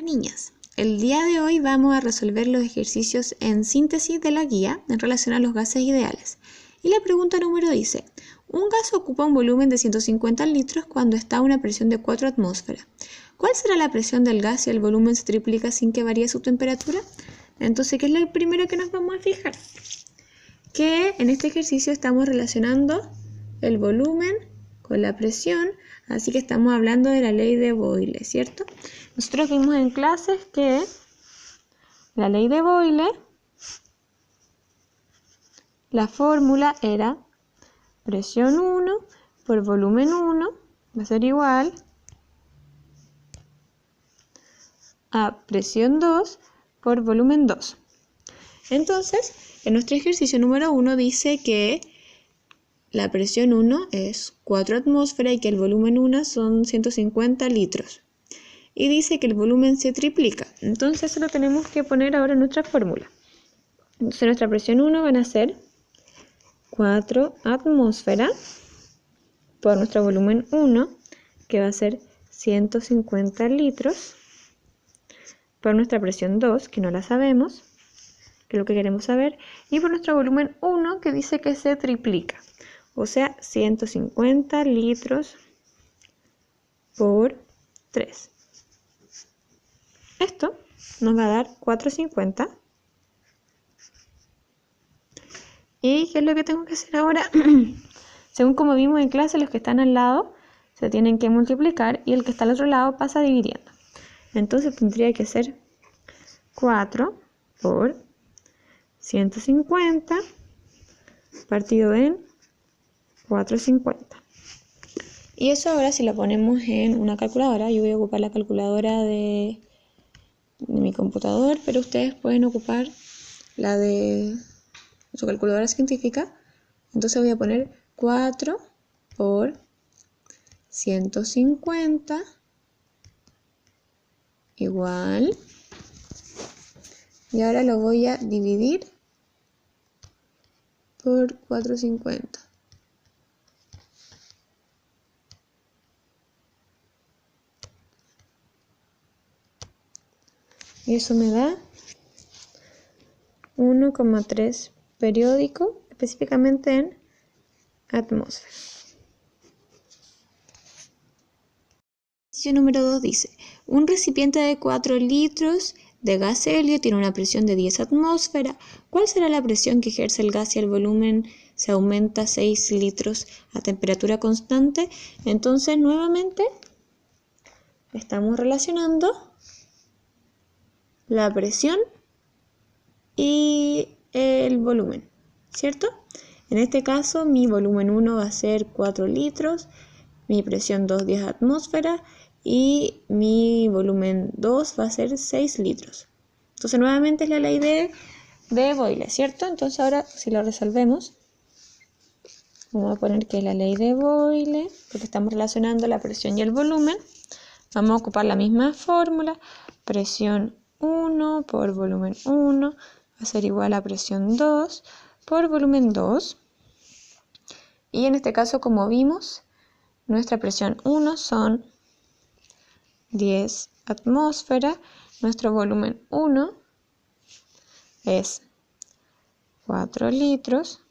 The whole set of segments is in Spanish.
niñas. El día de hoy vamos a resolver los ejercicios en síntesis de la guía en relación a los gases ideales. Y la pregunta número dice, un gas ocupa un volumen de 150 litros cuando está a una presión de 4 atmósferas. ¿Cuál será la presión del gas si el volumen se triplica sin que varíe su temperatura? Entonces, ¿qué es lo primero que nos vamos a fijar? Que en este ejercicio estamos relacionando el volumen con la presión, así que estamos hablando de la ley de Boyle, ¿cierto? Nosotros vimos en clases que la ley de Boyle, la fórmula era presión 1 por volumen 1 va a ser igual a presión 2 por volumen 2. Entonces, en nuestro ejercicio número 1 dice que la presión 1 es 4 atmósferas y que el volumen 1 son 150 litros. Y dice que el volumen se triplica. Entonces, eso lo tenemos que poner ahora en nuestra fórmula. Entonces, nuestra presión 1 van a ser 4 atmósferas por nuestro volumen 1, que va a ser 150 litros, por nuestra presión 2, que no la sabemos, que es lo que queremos saber, y por nuestro volumen 1, que dice que se triplica, o sea, 150 litros por 3. Esto nos va a dar 450. ¿Y qué es lo que tengo que hacer ahora? Según como vimos en clase, los que están al lado se tienen que multiplicar y el que está al otro lado pasa dividiendo. Entonces tendría que ser 4 por 150 partido en 450. Y eso ahora si lo ponemos en una calculadora, yo voy a ocupar la calculadora de mi computador, pero ustedes pueden ocupar la de su calculadora científica. Entonces voy a poner 4 por 150 igual, y ahora lo voy a dividir por 450. Y eso me da 1,3 periódico, específicamente en atmósfera. Ejercicio número 2 dice, un recipiente de 4 litros de gas helio tiene una presión de 10 atmósferas. ¿Cuál será la presión que ejerce el gas si el volumen se aumenta 6 litros a temperatura constante? Entonces, nuevamente, estamos relacionando la presión y el volumen, ¿cierto? En este caso, mi volumen 1 va a ser 4 litros, mi presión 2, 10 atmósferas, y mi volumen 2 va a ser 6 litros. Entonces nuevamente es la ley de Boyle, ¿cierto? Entonces ahora si lo resolvemos, vamos a poner que es la ley de Boyle, porque estamos relacionando la presión y el volumen. Vamos a ocupar la misma fórmula, presión 1 por volumen 1 va a ser igual a presión 2 por volumen 2. Y en este caso, como vimos, nuestra presión 1 son 10 atmósferas, nuestro volumen 1 es 4 litros,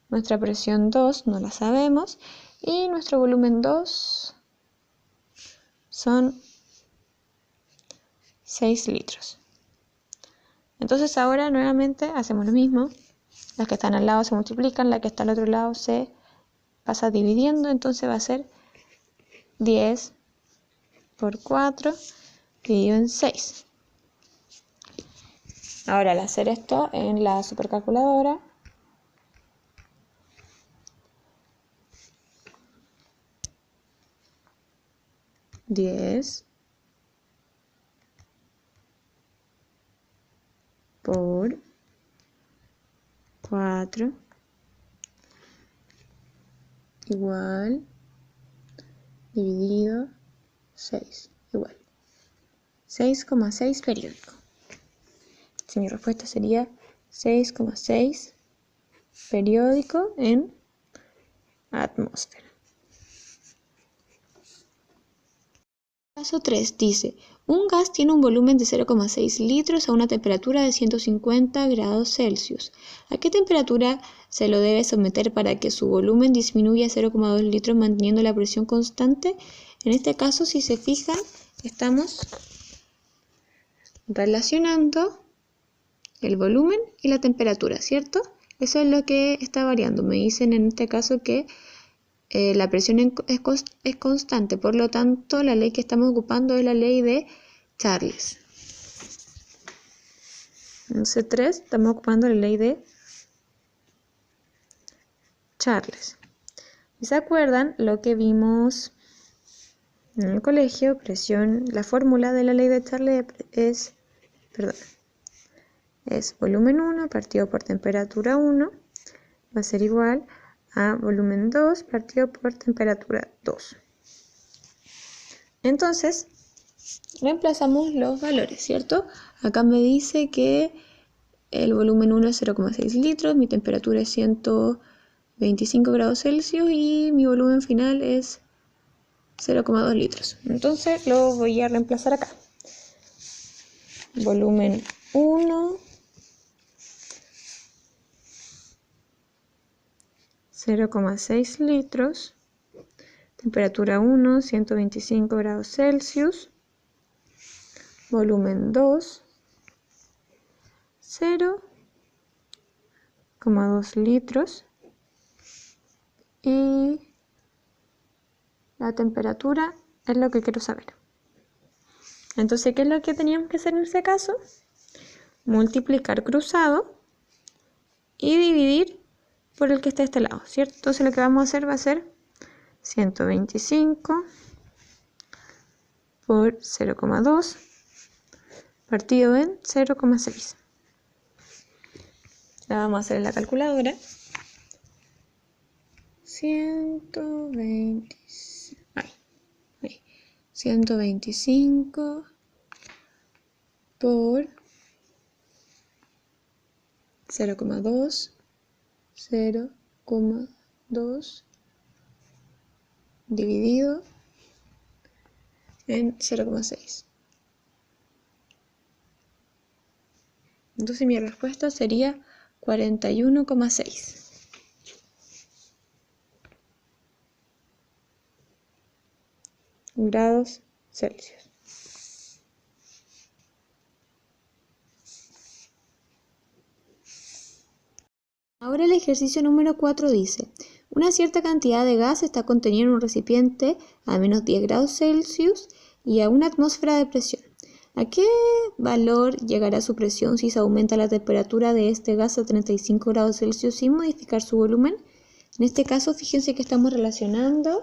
nuestra presión 2 no la sabemos y nuestro volumen 2 son 6 litros. Entonces ahora nuevamente hacemos lo mismo, las que están al lado se multiplican, la que está al otro lado se pasa dividiendo, entonces va a ser 10 por 4 dividido en 6. Ahora al hacer esto en la supercalculadora, (10 por 4 igual dividido 6 igual 6,6 periódico. Si mi respuesta sería 6,6 periódico en atmósfera. Paso 3 dice, Un gas tiene un volumen de 0,6 litros a una temperatura de 150 grados Celsius. ¿A qué temperatura se lo debe someter para que su volumen disminuya a 0,2 litros manteniendo la presión constante? En este caso, si se fijan, estamos relacionando el volumen y la temperatura, ¿cierto? Eso es lo que está variando. Me dicen en este caso que la presión es constante, por lo tanto la ley que estamos ocupando es la ley de Charles. En C3 estamos ocupando la ley de Charles. ¿Y se acuerdan lo que vimos en el colegio? Presión, la fórmula de la ley de Charles es volumen 1 partido por temperatura 1 va a ser igual a volumen 2 partido por temperatura 2. Entonces, reemplazamos los valores, ¿cierto? Acá me dice que el volumen 1 es 0,6 litros, mi temperatura es 125 grados Celsius y mi volumen final es 0,2 litros. Entonces lo voy a reemplazar acá. Volumen 1, 0,6 litros, temperatura 1, 125 grados Celsius, volumen 2, 0,2 litros y la temperatura es lo que quiero saber. Entonces, ¿qué es lo que teníamos que hacer en este caso? Multiplicar cruzado y dividir por el que está a este lado, ¿cierto? Entonces lo que vamos a hacer va a ser 125 por 0,2 partido en 0,6. La vamos a hacer en la calculadora. 125 por 0,2 dividido en 0,6. Entonces mi respuesta sería 41,6 grados Celsius. Ahora el ejercicio número 4 dice: una cierta cantidad de gas está contenida en un recipiente a menos 10 grados Celsius y a una atmósfera de presión. ¿A qué valor llegará su presión si se aumenta la temperatura de este gas a 35 grados Celsius sin modificar su volumen? En este caso, fíjense que estamos relacionando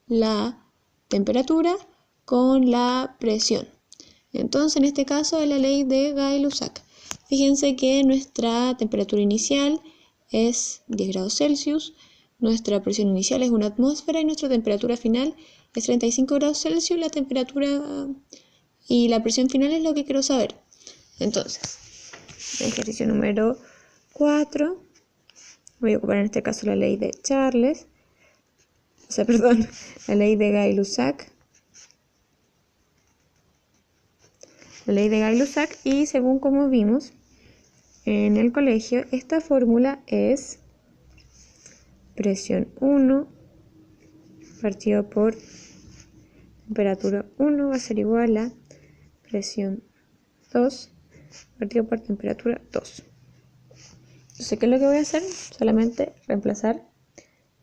la temperatura con la presión. Entonces, en este caso es la ley de Gay-Lussac. Fíjense que nuestra temperatura inicial es 10 grados Celsius, nuestra presión inicial es una atmósfera y nuestra temperatura final es 35 grados Celsius. La temperatura y la presión final es lo que quiero saber. Entonces, ejercicio número 4, voy a ocupar en este caso la ley de Charles, la ley de Gay-Lussac. La ley de Gay-Lussac, y según como vimos en el colegio, esta fórmula es presión 1 partido por temperatura 1 va a ser igual a presión 2 partido por temperatura 2. Entonces, ¿qué es lo que voy a hacer? Solamente reemplazar.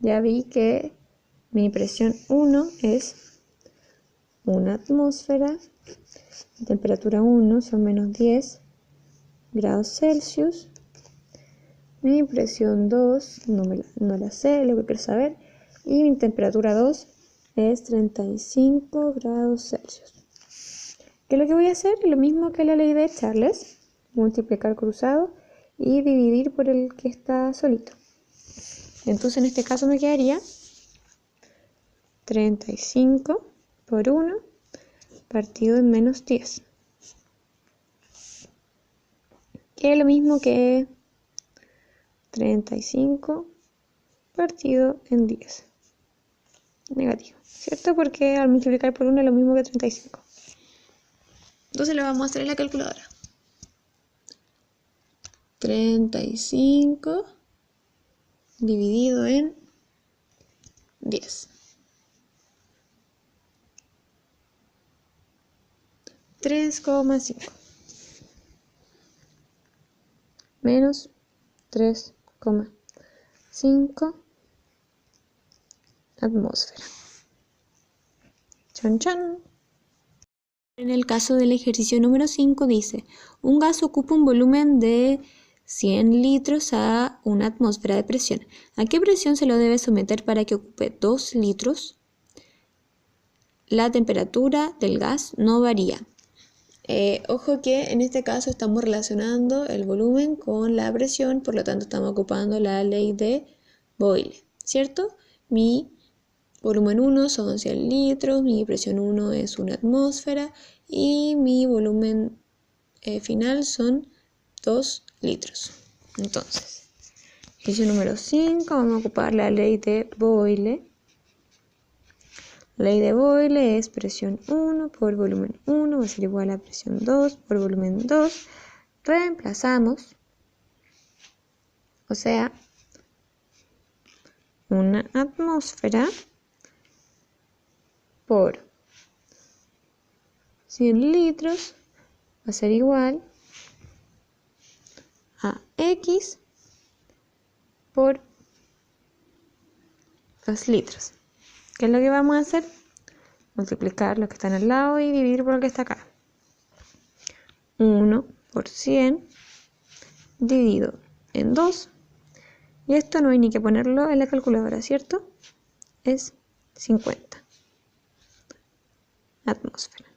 Ya vi que mi presión 1 es una atmósfera, temperatura 1 son menos 10 grados Celsius. Mi presión 2 no la sé, lo que quiero saber. Y mi temperatura 2 es 35 grados Celsius. ¿Qué es lo que voy a hacer? Lo mismo que la ley de Charles, multiplicar cruzado y dividir por el que está solito. Entonces en este caso me quedaría 35 por 1 partido en menos 10. Que es lo mismo que 35 partido en 10. Negativo. ¿cierto? Porque al multiplicar por 1 es lo mismo que 35. Entonces lo vamos a hacer en la calculadora. 35 dividido en 10. 3,5 menos 3,5 atmósfera. Chan, chan. En el caso del ejercicio número 5 dice, un gas ocupa un volumen de 100 litros a una atmósfera de presión. ¿A qué presión se lo debe someter para que ocupe 2 litros? La temperatura del gas no varía. Ojo que en este caso estamos relacionando el volumen con la presión, por lo tanto estamos ocupando la ley de Boyle, ¿cierto? Mi volumen 1 son 100 litros, mi presión 1 es una atmósfera y mi volumen final son 2 litros. Entonces, ejercicio número 5, vamos a ocupar la ley de Boyle. La ley de Boyle es presión 1 por volumen 1 va a ser igual a presión 2 por volumen 2. Reemplazamos, o sea, una atmósfera por 100 litros va a ser igual a X por 2 litros. ¿Qué es lo que vamos a hacer? Multiplicar los que están al lado y dividir por lo que está acá. 1 por 100 dividido en 2. Y esto no hay ni que ponerlo en la calculadora, ¿cierto? Es 50 atmósferas.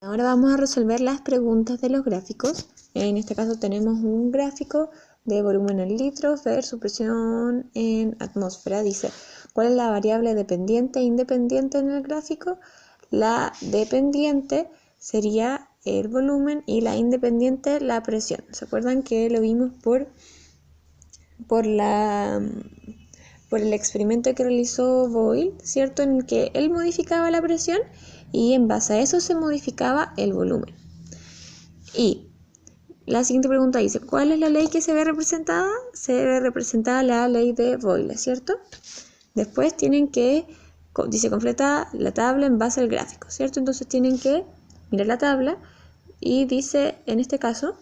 Ahora vamos a resolver las preguntas de los gráficos. En este caso tenemos un gráfico de volumen en litros versus presión en atmósfera. Dice, ¿cuál es la variable dependiente e independiente en el gráfico? La dependiente sería el volumen y la independiente la presión. ¿Se acuerdan que lo vimos por el experimento que realizó Boyle, ¿cierto? En el que él modificaba la presión y en base a eso se modificaba el volumen. Y la siguiente pregunta dice, ¿cuál es la ley que se ve representada? Se ve representada la ley de Boyle, ¿cierto? Después tienen que, dice, completa la tabla en base al gráfico, ¿cierto? Entonces tienen que mirar la tabla y dice, en este caso,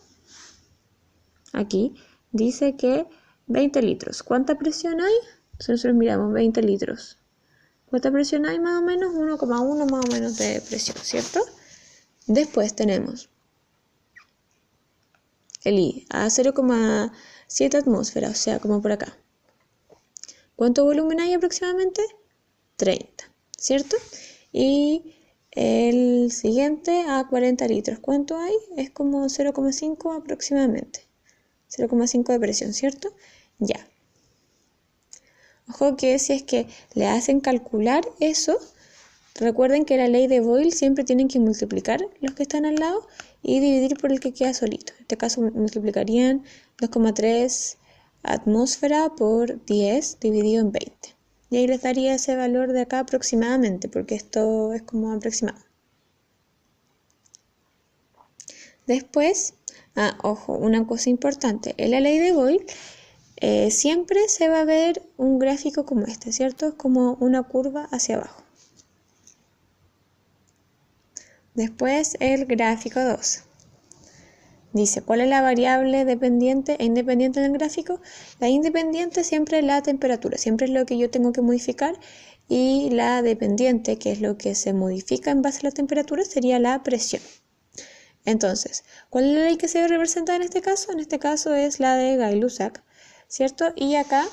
aquí, dice que 20 litros. ¿Cuánta presión hay? Entonces nosotros miramos 20 litros. ¿Cuánta presión hay más o menos? 1,1 más o menos de presión, ¿cierto? Después tenemos el I a 0,7 atmósferas, o sea, como por acá. ¿Cuánto volumen hay aproximadamente? 30, ¿cierto? Y el siguiente a 40 litros. ¿Cuánto hay? Es como 0,5 aproximadamente. 0,5 de presión, ¿cierto? Ya. Ojo que si es que le hacen calcular eso, recuerden que la ley de Boyle siempre tienen que multiplicar los que están al lado y dividir por el que queda solito. En este caso multiplicarían 2,3 atmósfera por 10 dividido en 20. Y ahí les daría ese valor de acá aproximadamente, porque esto es como aproximado. Después, ojo, una cosa importante. En la ley de Boyle siempre se va a ver un gráfico como este, ¿cierto? Es como una curva hacia abajo. Después el gráfico 2. Dice, ¿cuál es la variable dependiente e independiente en el gráfico? La independiente siempre es la temperatura, siempre es lo que yo tengo que modificar, y la dependiente, que es lo que se modifica en base a la temperatura, sería la presión. Entonces, ¿cuál es la ley que se representa en este caso? En este caso es la de Gay-Lussac, ¿cierto? Y acá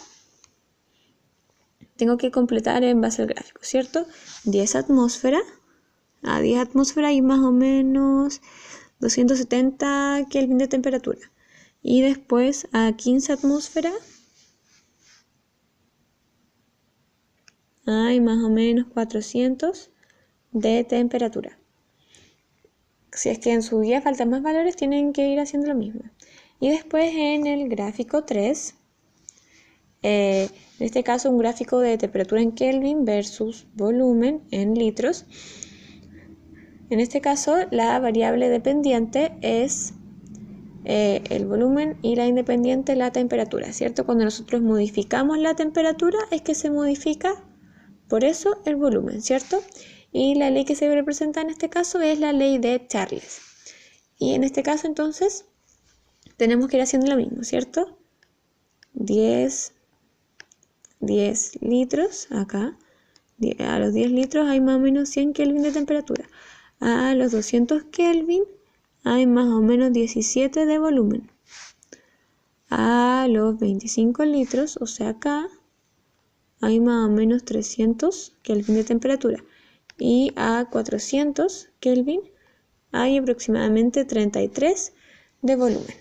tengo que completar en base al gráfico, ¿cierto? 10 atmósferas, a 10 atmósferas y más o menos 270 Kelvin de temperatura. Y después a 15 atmósferas hay más o menos 400 de temperatura. Si es que en su día faltan más valores, tienen que ir haciendo lo mismo. Y después en el gráfico 3, En este caso, un gráfico de temperatura en Kelvin versus volumen en litros. En este caso, la variable dependiente es el volumen y la independiente la temperatura, ¿cierto? Cuando nosotros modificamos la temperatura es que se modifica, por eso, el volumen, ¿cierto? Y la ley que se representa en este caso es la ley de Charles. Y en este caso, entonces, tenemos que ir haciendo lo mismo, ¿cierto? 10 litros, acá. A los 10 litros hay más o menos 100 Kelvin de temperatura. A los 200 Kelvin hay más o menos 17 de volumen. A los 25 litros, o sea acá, hay más o menos 300 Kelvin de temperatura. Y a 400 Kelvin hay aproximadamente 33 de volumen.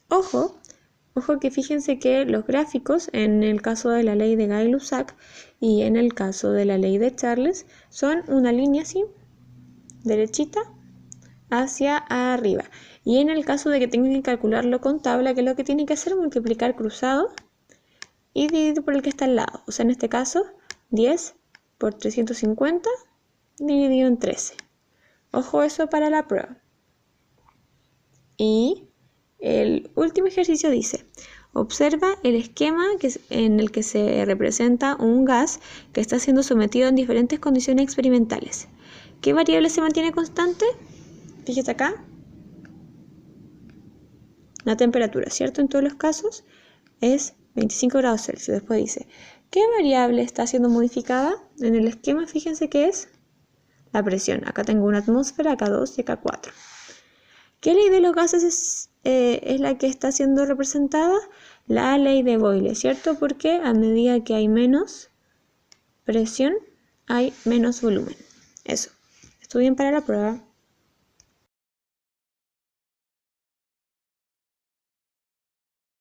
Ojo que fíjense que los gráficos, en el caso de la ley de Gay-Lussac y en el caso de la ley de Charles, son una línea así, derechita, hacia arriba. Y en el caso de que tengan que calcularlo con tabla, ¿qué es lo que tienen que hacer? Multiplicar cruzado y dividir por el que está al lado. O sea, en este caso, 10 por 350 dividido en 13. Ojo eso para la prueba. Y el último ejercicio dice: observa el esquema en el que se representa un gas que está siendo sometido en diferentes condiciones experimentales. ¿Qué variable se mantiene constante? Fíjate acá. La temperatura, ¿cierto? En todos los casos es 25 grados Celsius. Después dice, ¿qué variable está siendo modificada? En el esquema, fíjense que es la presión. Acá tengo una atmósfera, acá 2 y acá 4. ¿Qué ley de los gases es la que está siendo representada? La ley de Boyle, ¿cierto? Porque a medida que hay menos presión, hay menos volumen. Eso. Estudien para la prueba.